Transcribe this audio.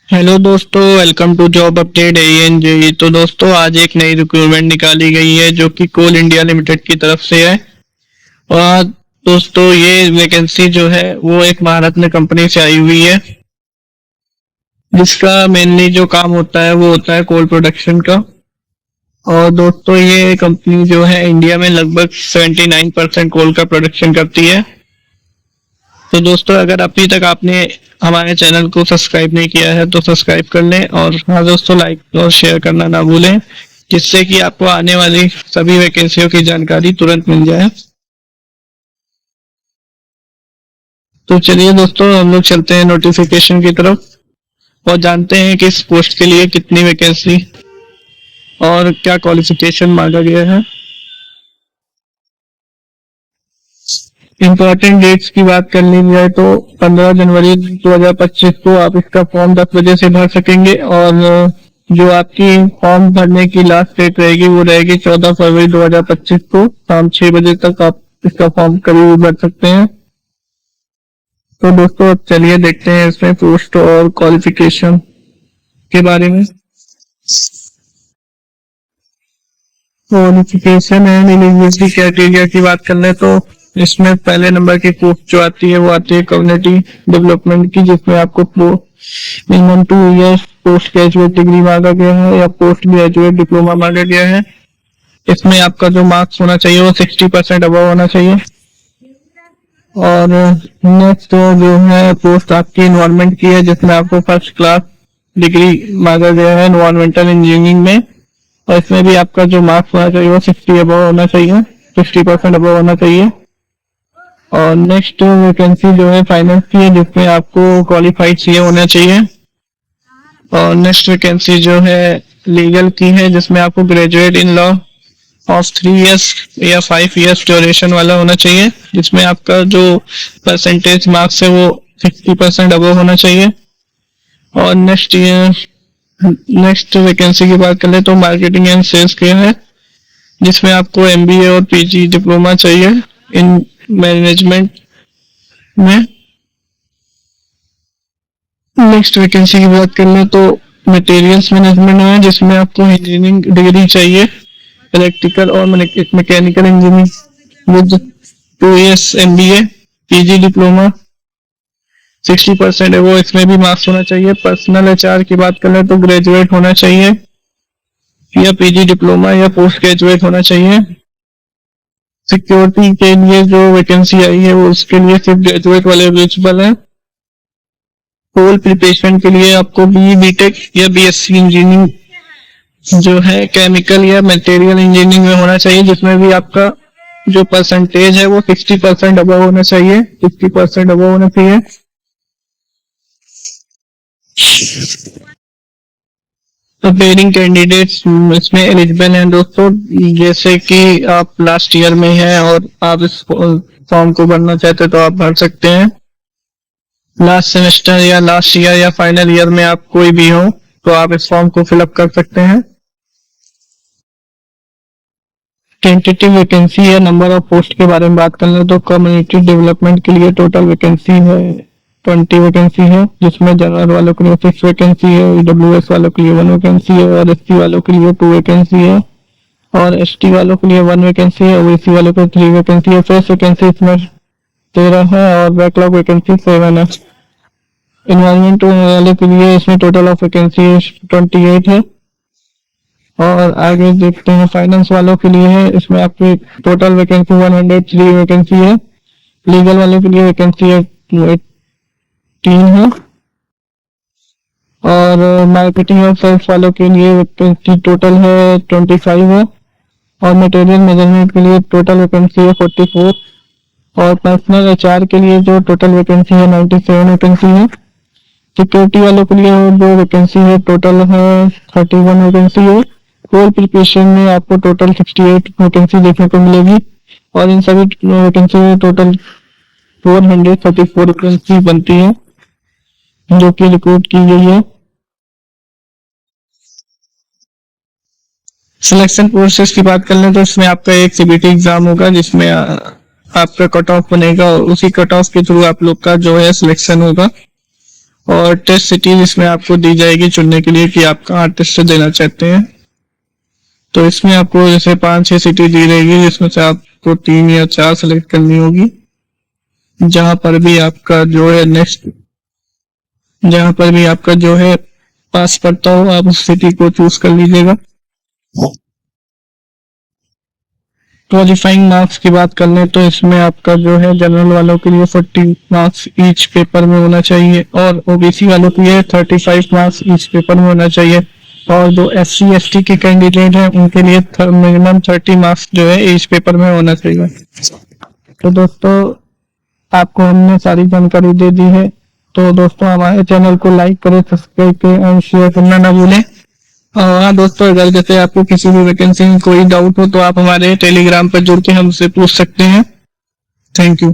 Hello दोस्तों, welcome to job update ANJ। तो दोस्तों, आज एक नई रिक्रूटमेंट निकाली गई है जो कि कोल इंडिया लिमिटेड की तरफ से है। और दोस्तों, ये वैकेंसी जो है वो एक महारत्न कंपनी से आई हुई है, जिसका मेनली जो काम होता है वो होता है कोल प्रोडक्शन का। और दोस्तों, ये कंपनी जो है इंडिया में लगभग 79% कोल का प्रोडक्शन करती है। तो दोस्तों, अगर अभी तक आपने हमारे चैनल को सब्सक्राइब नहीं किया है तो सब्सक्राइब कर लें, और हाँ दोस्तों, लाइक और शेयर करना ना भूलें, जिससे कि आपको आने वाली सभी वैकेंसियों की जानकारी तुरंत मिल जाए। तो चलिए दोस्तों, हम लोग चलते हैं नोटिफिकेशन की तरफ और जानते हैं कि इस पोस्ट के लिए कितनी वैकेंसी और क्या क्वालिफिकेशन मांगा गया है। इम्पोर्टेंट डेट्स की बात कर ली जाए तो 15 जनवरी 2025 को आप इसका फॉर्म 10 बजे से भर सकेंगे, और जो आपकी फॉर्म भरने की लास्ट डेट रहेगी वो रहेगी 14 फरवरी 2025 को शाम 6 बजे तक आप इसका फॉर्म कभी भी भर सकते हैं। तो दोस्तों, अब चलिए देखते हैं इसमें पोस्ट और क्वालिफिकेशन के बारे में। क्वालिफिकेशन एंड एलिजिबिलिटी क्राइटेरिया की बात कर ले तो इसमें पहले नंबर की पोस्ट जो आती है वो आती है कम्युनिटी डेवलपमेंट की, जिसमें आपको minimum 2 years post graduate degree मांगा गया है या पोस्ट ग्रेजुएट डिप्लोमा मांगा गया है। इसमें आपका जो मार्क्स होना चाहिए वो 60% अबव होना चाहिए। और नेक्स्ट जो है पोस्ट आपकी एनवायरमेंट की है, जिसमें आपको फर्स्ट क्लास डिग्री मांगा गया है एनवायरमेंटल इंजीनियरिंग में, और इसमें भी आपका जो मार्क्स होना चाहिए वो 60 अबव होना चाहिए, 60% अबव होना चाहिए। और नेक्स्ट वैकेंसी जो है फाइनेंस की है, जिसमें आपको क्वालिफाइड सीए होना चाहिए। और नेक्स्ट वैकेंसी जो है लीगल की है, जिसमें आपको graduate in law of 3 years या 5 इयर्स ड्यूरेशन वाला होना चाहिए, जिसमें आपका जो परसेंटेज मार्क्स है वो 60% अबव होना चाहिए। और नेक्स्ट वैकेंसी की बात कर ले तो मार्केटिंग एंड सेल्स के है, जिसमें आपको MBA और PG डिप्लोमा चाहिए इन मैनेजमेंट में। नेक्स्ट वैकेंसी की बात कर ले तो मटेरियल्स मैनेजमेंट है, जिसमें आपको इंजीनियरिंग डिग्री चाहिए इलेक्ट्रिकल और mechanical engineering with 2 years MBA PG diploma 60% है वो, इसमें भी मार्क्स होना चाहिए। पर्सनल HR की बात कर ले तो ग्रेजुएट होना चाहिए या PG डिप्लोमा या पोस्ट ग्रेजुएट होना चाहिए। सिक्योरिटी के लिए जो वैकेंसी आई है वो उसके लिए सिर्फ ग्रेजुएट वाले एलिजिबल है। कोल प्रिपरेशन के लिए आपको BE BTech या BSc इंजीनियरिंग जो है केमिकल या मटेरियल इंजीनियरिंग में होना चाहिए, जिसमें भी आपका जो परसेंटेज है वो 60% अबव होना चाहिए, 60% अबव होना चाहिए। तो पेयरिंग कैंडिडेट्स इसमें एलिजिबल हैं दोस्तों, जैसे कि आप लास्ट ईयर में हैं और आप इस फॉर्म को भरना चाहते तो आप भर सकते हैं। लास्ट सेमेस्टर या लास्ट ईयर या फाइनल ईयर में आप कोई भी हो तो आप इस फॉर्म को फिलअप कर सकते हैं। टेंटेटिव वैकेंसी या नंबर ऑफ पोस्ट के बारे में बात कर ले तो कम्युनिटी डेवलपमेंट के लिए टोटल वैकेंसी है 20 वैकेंसी है, जिसमें जनरल वालों के लिए 6 वैकेंसी है, EWS वालों के लिए 1 वैकेंसी है, और SC वालों के लिए 2 वैकेंसी है, और ST वालों के लिए 1 वैकेंसी है, OBC वालों के लिए 3 वैकेंसी है। फ्रेश वैकेंसी इसमें 13 है और बैकलॉग वैकेंसी 7 है। एनवायरमेंट वाले के लिए इसमें टोटल ऑफ वैकेंसी 28 है। और आगे देखते हैं फाइनेंस वालों के लिए है, इसमें आपकी टोटल वैकेंसी 103 वैकेंसी है। लीगल वालों के लिए वैकेंसी 3 है, और मार्केटिंग और सेल्स वालों के लिए वैकेंसी टोटल है 25 है, और मटेरियल मेजरमेंट के लिए टोटल वैकेंसी है 44, और पर्सनल HR के लिए जो टोटल वैकेंसी है 97 वैकेंसी है। सिक्योरिटी वालों के लिए जो वैकेंसी है टोटल है 31 वैकेंसी है। कोल प्रिपरेशन में आपको टोटल 68 वैकेंसी देखने को मिलेगी, और इन सभी वैकेंसी में टोटल 434 वैकेंसी बनती है जो कि रिक्रूट की गई है। सिलेक्शन प्रोसेस की बात कर लें तो इसमें आपका एक CBT एग्जाम होगा, जिसमें आपका कट ऑफ बनेगा और उसी कट ऑफ के थ्रू आप लोग का जो है सिलेक्शन होगा। और टेस्ट सिटीज इसमें आपको दी जाएगी चुनने के लिए कि आप कहाँ टेस्ट देना चाहते हैं। तो इसमें आपको जैसे 5-6 सिटी दी रहेगी, जिसमें से आपको 3 या 4 सेलेक्ट करनी होगी। जहां पर भी आपका जो है जहां पर भी आपका जो है पास पड़ता हो, आप उस सिटी को चूज कर लीजिएगा। क्वालिफाइंग मार्क्स की बात कर लें तो इसमें आपका जो है जनरल वालों के लिए 40 मार्क्स ईच पेपर में होना चाहिए, और ओबीसी वालों के लिए 35 मार्क्स ईच पेपर में होना चाहिए, और जो SC/ST के कैंडिडेट हैं उनके लिए मिनिमम 30 मार्क्स जो है ईच पेपर में होना चाहिए। तो दोस्तों आपको हमने सारी जानकारी दे दी है। तो दोस्तों हमारे चैनल को लाइक करें, सब्सक्राइब करें और शेयर करना ना भूलें। हाँ दोस्तों, अगर जैसे आपको किसी भी वैकेंसी में कोई डाउट हो तो आप हमारे टेलीग्राम पर जुड़ के हमसे पूछ सकते हैं। Thank you.